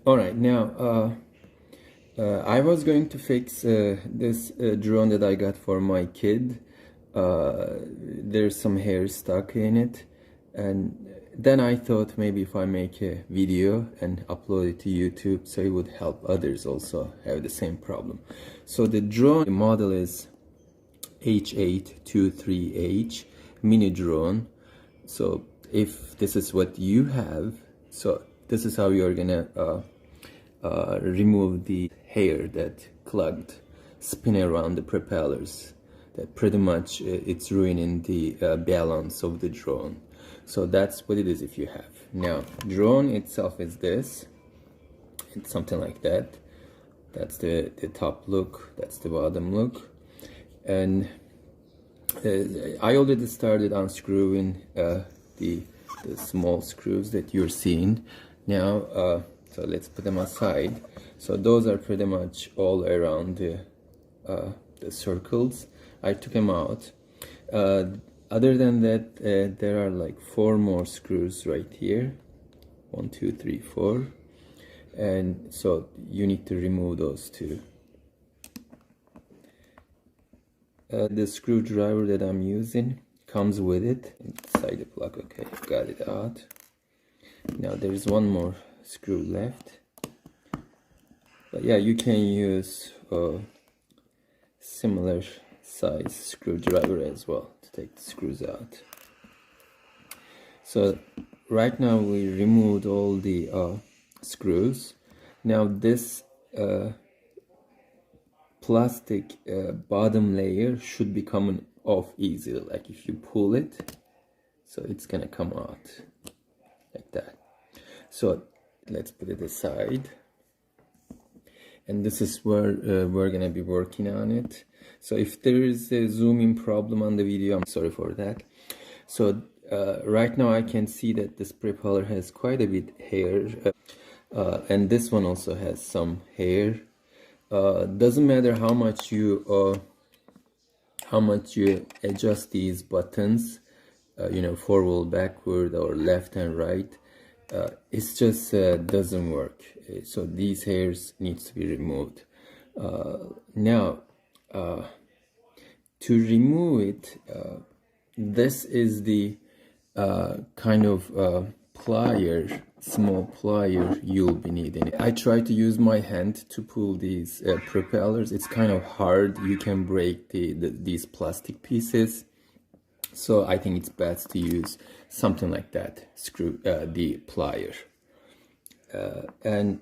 Alright, now I was going to fix this drone that I got for my kid. There's some hair stuck in it, and then I thought maybe if I make a video and upload it to YouTube, so it would help others also have the same problem. So the drone, the model is H823H Mini Drone. So if this is what you have, so this is how you're gonna remove the hair that clogged, spin around the propellers. That pretty much it's ruining the balance of the drone. So that's what it is if you have. Now, drone itself is this. It's something like that. That's the top look. That's the bottom look. And I already started unscrewing the small screws that you're seeing now. So let's put them aside. So those are pretty much all around the circles. I took them out. Other than that, there are like 4 more screws right here. 1, 2, 3, 4. And so you need to remove those too. The screwdriver that I'm using comes with it inside the plug. Okay, got it out. Now there's one more screw left, but yeah, you can use a similar size screwdriver as well to take the screws out. So right now we removed all the screws. Now this plastic bottom layer should be coming off easily, like if you pull it, so it's gonna come out like that. So let's put it aside, and this is where we're gonna be working on it. So if there is a zoom-in problem on the video, I'm sorry for that. So right now I can see that this propeller has quite a bit hair, and this one also has some hair. Doesn't matter how much you adjust these buttons, you know, forward, backward, or left and right. It's just doesn't work. So these hairs needs to be removed. Now to remove it, this is the kind of plier, small plier you'll be needing. I try to use my hand to pull these propellers. It's kind of hard. You can break these plastic pieces. So I think it's best to use something like that, the plier. And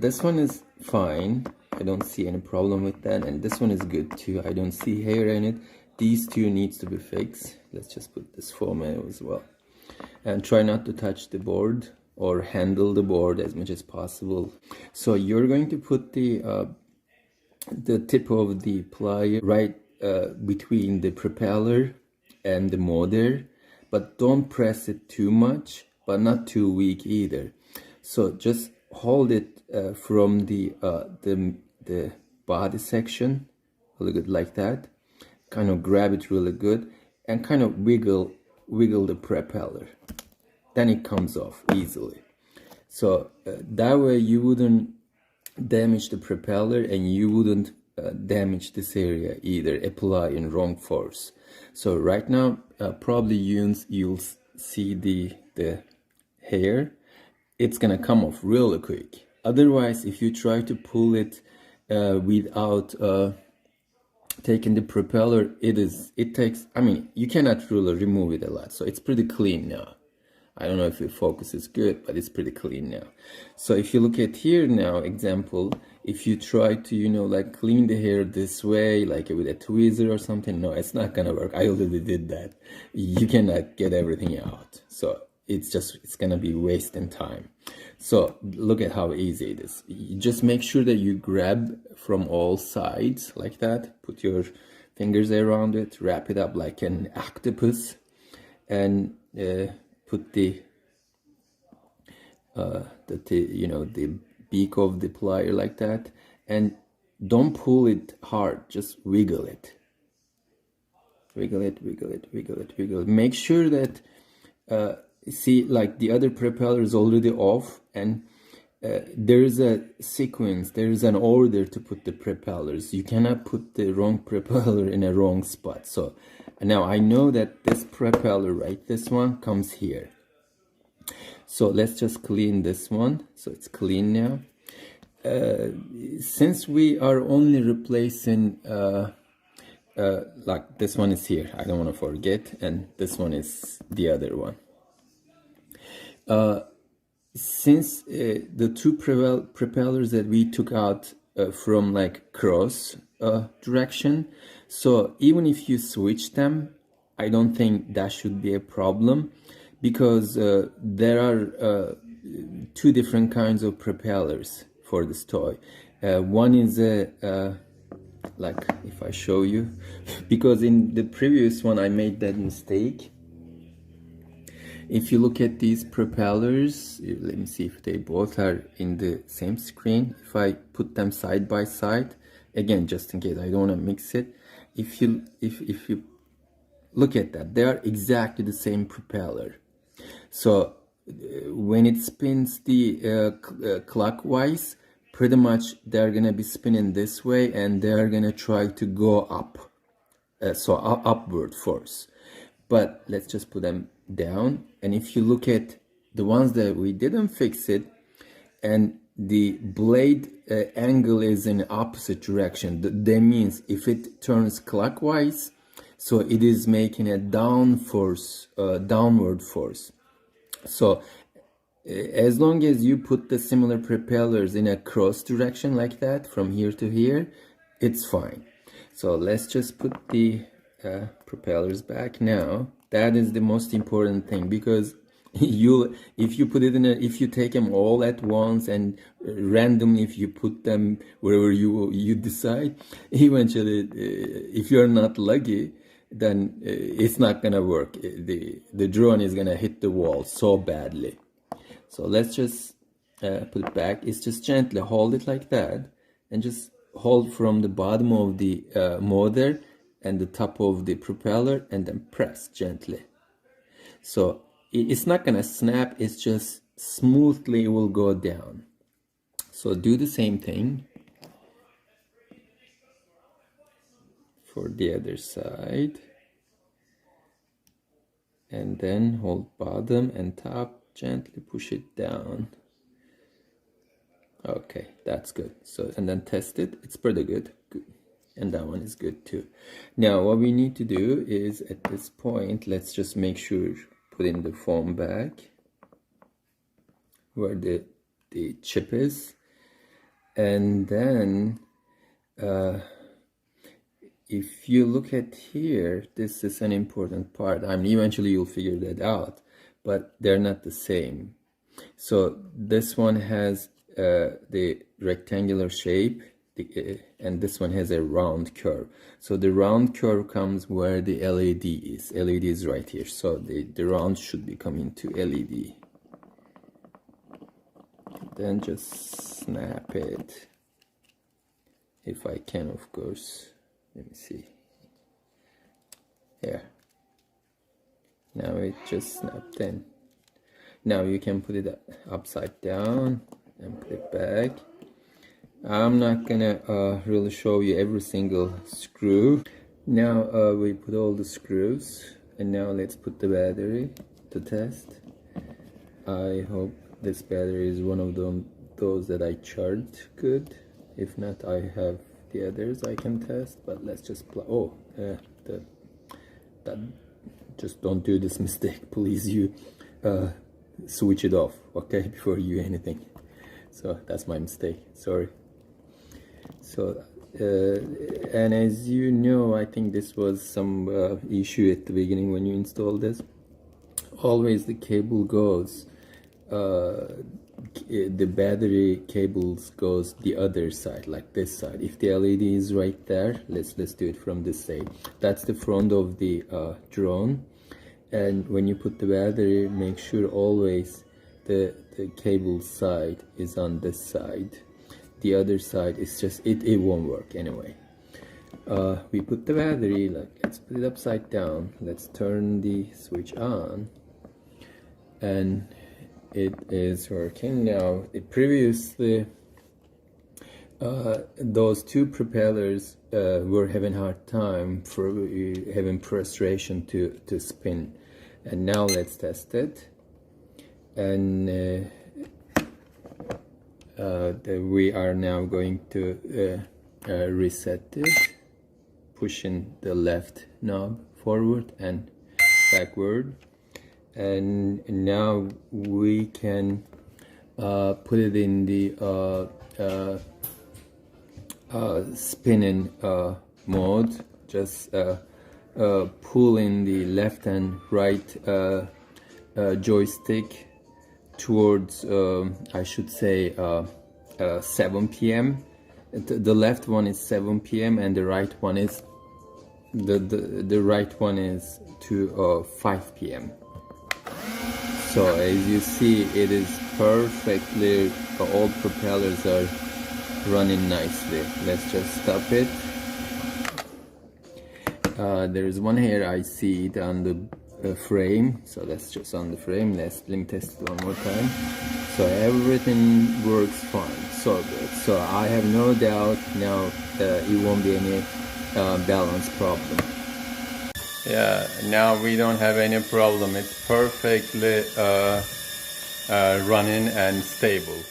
this one is fine. I don't see any problem with that. And this one is good too. I don't see hair in it. These two needs to be fixed. Let's just put this foam in as well. And try not to touch the board or handle the board as much as possible. So you're going to put the tip of the plier right between the propeller and the motor, but don't press it too much, but not too weak either. So just hold it from the body section really good, like that. Kind of grab it really good and kind of wiggle the propeller. Then it comes off easily. So that way you wouldn't damage the propeller and you wouldn't damage this area either, applying wrong force. So right now probably you'll see the hair. It's gonna come off really quick. Otherwise, if you try to pull it without taking the propeller, it takes, I mean, you cannot really remove it a lot. So it's pretty clean now. I don't know if the focus is good, but it's pretty clean now. So if you look at here now, example, if you try to, you know, like clean the hair this way, like with a tweezer or something, no, it's not gonna work. I already did that. You cannot get everything out. So it's gonna be wasting time. So look at how easy it is. You just make sure that you grab from all sides like that. Put your fingers around it, wrap it up like an octopus, and put the beak of the plier like that, and don't pull it hard, just wiggle it. Wiggle it, wiggle it, wiggle it, wiggle it. Make sure that see, like the other propeller is already off, and there is a sequence, there is an order to put the propellers. You cannot put the wrong propeller in a wrong spot. So now I know that this propeller, right, this one comes here. So let's just clean this one. So it's clean now. Since we are only replacing like this one is here, I don't want to forget, and this one is the other one. Since the two propellers that we took out from like cross direction, so even if you switch them, I don't think that should be a problem, because there are two different kinds of propellers for this toy. One is a like, if I show you, because in the previous one I made that mistake. If you look at these propellers, let me see if they both are in the same screen. If I put them side by side, again, just in case I don't want to mix it, if you look at that, they are exactly the same propeller. So when it spins the clockwise, pretty much they're gonna be spinning this way, and they're gonna try to go up, so upward force. But let's just put them down, and if you look at the ones that we didn't fix it, and the blade angle is in opposite direction, that means if it turns clockwise, so it is making a downward force. So as long as you put the similar propellers in a cross direction like that, from here to here, it's fine. So let's just put the propellers back now. That is the most important thing, because if you put it in if you take them all at once and randomly, if you put them wherever you decide, eventually if you're not lucky, then it's not gonna work. The drone is gonna hit the wall so badly. So let's just put it back. It's just gently hold it like that, and just hold from the bottom of the motor and the top of the propeller, and then press gently. So it's not gonna snap, it's just smoothly will go down. So do the same thing for the other side, and then hold bottom and top, gently push it down. Okay, that's good. So, and then test it. It's pretty good. Good. And that one is good too. Now what we need to do is, at this point, let's just make sure, put in the foam back where the chip is, and then if you look at here, this is an important part. I mean, eventually you'll figure that out, but they're not the same. So this one has the rectangular shape, and this one has a round curve. So the round curve comes where the LED is. LED is right here. So the round should be coming to LED. Then just snap it, if I can, of course. Let me see. Here. Now it just snapped in. Now you can put it upside down and put it back. I'm not gonna really show you every single screw. Now we put all the screws, and now let's put the battery to test. I hope this battery is one of those that I charged good. If not, I have the others I can test, but let's just just don't do this mistake, please. You switch it off, okay, before you do anything. So that's my mistake, sorry. So and as you know, I think this was some issue at the beginning when you install this. Always the cable goes, the battery cables goes the other side, like this side. If the LED is right there, let's do it from this side. That's the front of the drone, and when you put the battery, make sure always the cable side is on this side. The other side is just it won't work anyway. We put the battery, like, let's put it upside down. Let's turn the switch on, and it is working now. Previously those two propellers were having hard time for having frustration to spin, and now let's test it. And we are now going to reset it, pushing the left knob forward and backward, and now we can put it in the spinning mode. Just pull in the left and right joystick towards I should say 7 p.m. The left one is 7 p.m. and the right one is the right one is to 5 p.m. So as you see, it is perfectly, all propellers are running nicely. Let's just stop it. There is one here, I see it on the frame, so that's just on the frame. Let me test it one more time. So everything works fine, so good. So I have no doubt now it won't be any balance problem. Yeah, now we don't have any problem. It's perfectly running and stable.